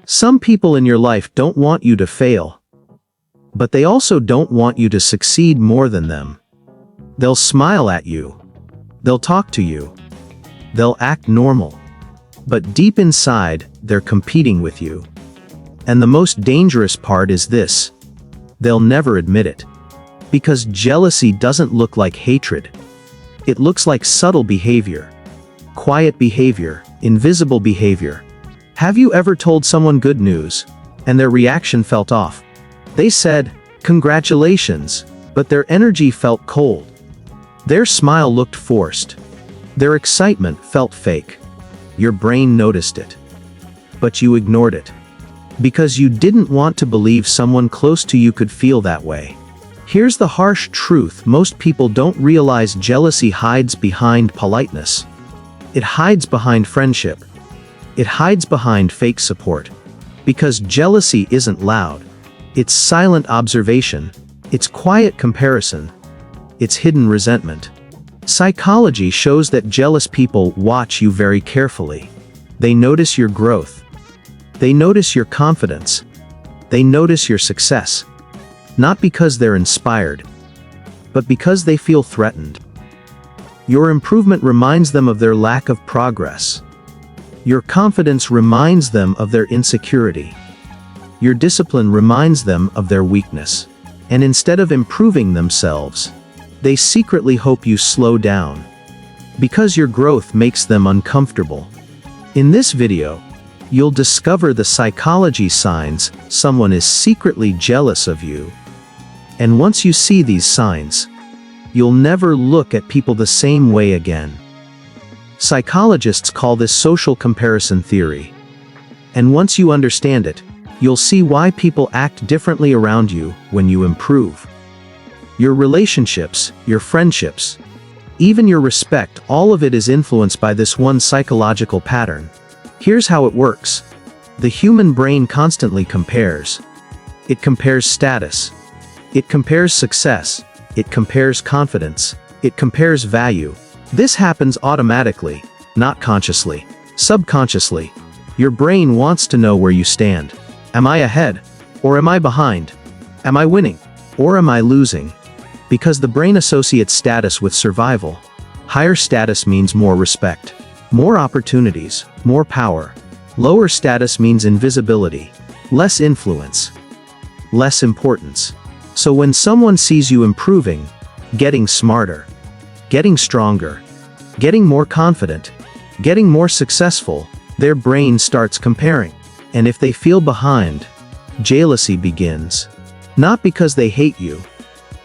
Some people in your life don't want you to fail, but they also don't want you to succeed more than them. They'll smile at you. They'll talk to you. They'll act normal. But deep inside, they're competing with you. And the most dangerous part is this: they'll never admit it. Because jealousy doesn't look like hatred. It looks like subtle behavior. Quiet behavior, invisible behavior. Have you ever told someone good news, and their reaction felt off? They said, "Congratulations," but their energy felt cold. Their smile looked forced. Their excitement felt fake. Your brain noticed it. But you ignored it. Because you didn't want to believe someone close to you could feel that way. Here's the harsh truth: most people don't realize jealousy hides behind politeness. It hides behind friendship. It hides behind fake support. Because jealousy isn't loud. It's silent observation. It's quiet comparison. It's hidden resentment. Psychology shows that jealous people watch you very carefully. They notice your growth. They notice your confidence. They notice your success. Not because they're inspired, but because they feel threatened. Your improvement reminds them of their lack of progress. Your confidence reminds them of their insecurity. Your discipline reminds them of their weakness. And instead of improving themselves, they secretly hope you slow down. Because your growth makes them uncomfortable. In this video, you'll discover the psychology signs someone is secretly jealous of you. And once you see these signs, you'll never look at people the same way again. Psychologists call this social comparison theory. And once you understand it, you'll see why people act differently around you when you improve. Your relationships, your friendships, even your respect, all of it is influenced by this one psychological pattern. Here's how it works. The human brain constantly compares. It compares status. It compares success. It compares confidence. It compares value. This happens automatically, not consciously. Subconsciously, your brain wants to know where you stand. Am I ahead? Or am I behind? Am I winning? Or am I losing? Because the brain associates status with survival. Higher status means more respect, more opportunities, more power. Lower status means invisibility, less influence, less importance. So when someone sees you improving, getting smarter, getting stronger, getting more confident, getting more successful, their brain starts comparing. And if they feel behind, jealousy begins. Not because they hate you,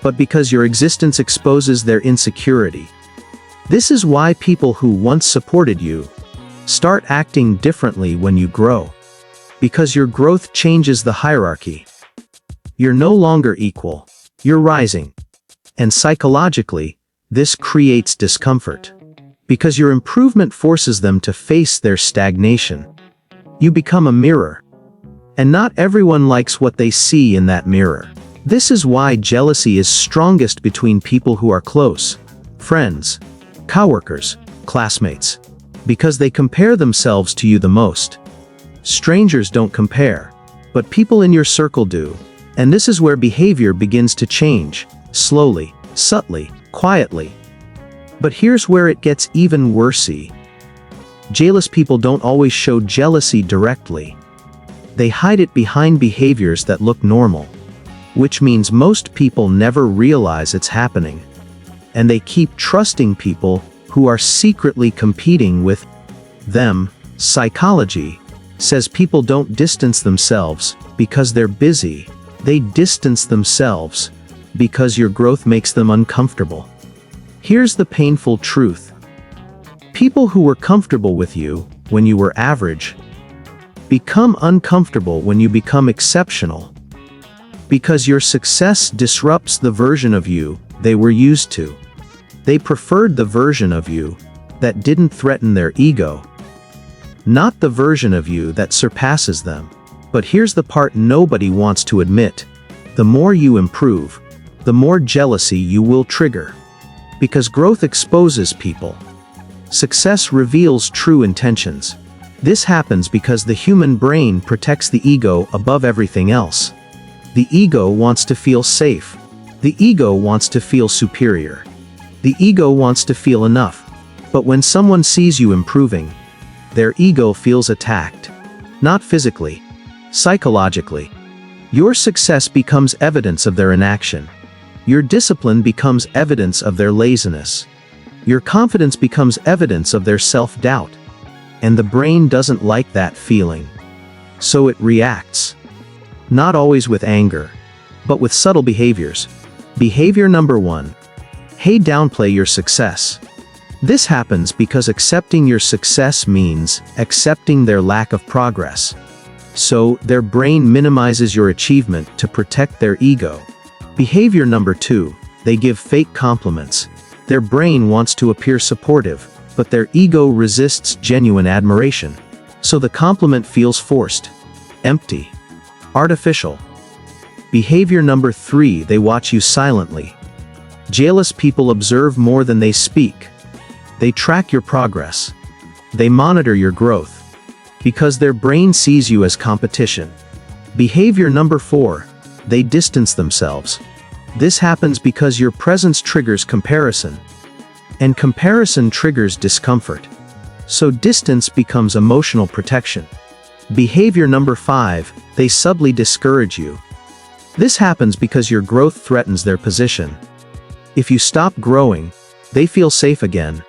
but because your existence exposes their insecurity. This is why people who once supported you start acting differently when you grow. Because your growth changes the hierarchy. You're no longer equal. You're rising. And psychologically, this creates discomfort. Because your improvement forces them to face their stagnation. You become a mirror. And not everyone likes what they see in that mirror. This is why jealousy is strongest between people who are close. Friends, coworkers, classmates. Because they compare themselves to you the most. Strangers don't compare, but people in your circle do. And this is where behavior begins to change, slowly, subtly, quietly. But here's where it gets even worse. Jealous people don't always show jealousy directly. They hide it behind behaviors that look normal. Which means most people never realize it's happening. And they keep trusting people who are secretly competing with them. Psychology says people don't distance themselves because they're busy. They distance themselves because your growth makes them uncomfortable. Here's the painful truth. People who were comfortable with you when you were average become uncomfortable when you become exceptional. Because your success disrupts the version of you they were used to. They preferred the version of you that didn't threaten their ego, not the version of you that surpasses them. But here's the part nobody wants to admit. The more you improve, the more jealousy you will trigger. Because growth exposes people. Success reveals true intentions. This happens because the human brain protects the ego above everything else. The ego wants to feel safe. The ego wants to feel superior. The ego wants to feel enough. But when someone sees you improving, their ego feels attacked. Not physically, psychologically. Your success becomes evidence of their inaction. Your discipline becomes evidence of their laziness. Your confidence becomes evidence of their self-doubt. And the brain doesn't like that feeling. So it reacts. Not always with anger, but with subtle behaviors. Behavior number 1. Hey, downplay your success. This happens because accepting your success means accepting their lack of progress. So, their brain minimizes your achievement to protect their ego. Behavior number 2. They give fake compliments. Their brain wants to appear supportive, but their ego resists genuine admiration. So the compliment feels forced, empty, artificial. Behavior number 3. They watch you silently. Jealous people observe more than they speak. They track your progress. They monitor your growth. Because their brain sees you as competition. Behavior number 4. They distance themselves. This happens because your presence triggers comparison. And comparison triggers discomfort. So distance becomes emotional protection. Behavior number 5. They subtly discourage you. This happens because your growth threatens their position. If you stop growing, they feel safe again.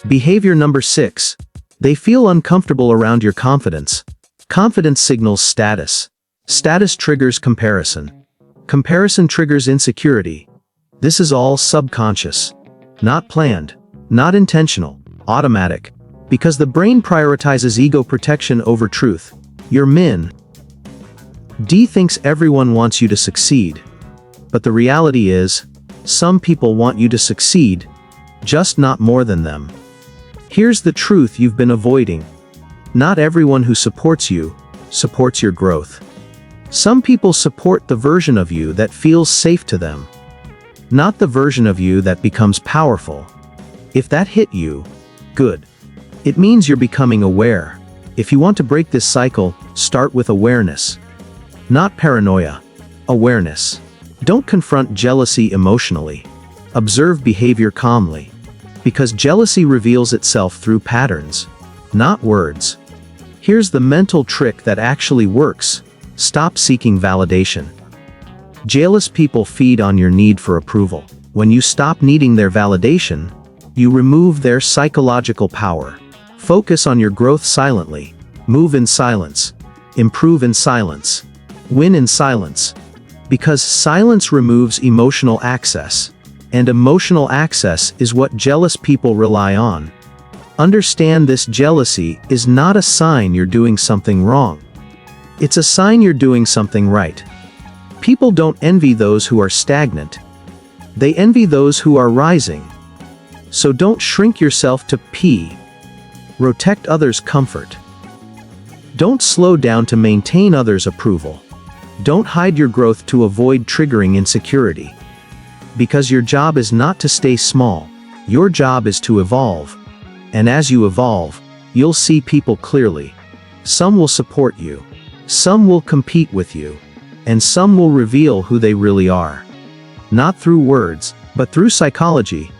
Behavior number 6. They feel uncomfortable around your confidence. Confidence signals status. Status triggers comparison. Comparison triggers insecurity. This is all subconscious. Not planned. Not intentional. Automatic. Because the brain prioritizes ego protection over truth. Your D thinks everyone wants you to succeed. But the reality is, some people want you to succeed, just not more than them. Here's the truth you've been avoiding. Not everyone who supports you supports your growth. Some people support the version of you that feels safe to them, not the version of you that becomes powerful. If that hit you, good. It means you're becoming aware. If you want to break this cycle, start with awareness. Not paranoia. Awareness. Don't confront jealousy emotionally. Observe behavior calmly. Because jealousy reveals itself through patterns, not words. Here's the mental trick that actually works. Stop seeking validation. Jealous people feed on your need for approval. When you stop needing their validation, you remove their psychological power. Focus on your growth silently. Move in silence. Improve in silence. Win in silence. Because silence removes emotional access. And emotional access is what jealous people rely on. Understand this: jealousy is not a sign you're doing something wrong. It's a sign you're doing something right. People don't envy those who are stagnant. They envy those who are rising. So don't shrink yourself to pee. Protect others' comfort. Don't slow down to maintain others' approval. Don't hide your growth to avoid triggering insecurity. Because your job is not to stay small. Your job is to evolve. And as you evolve, you'll see people clearly. Some will support you. Some will compete with you. And some will reveal who they really are. Not through words, but through psychology.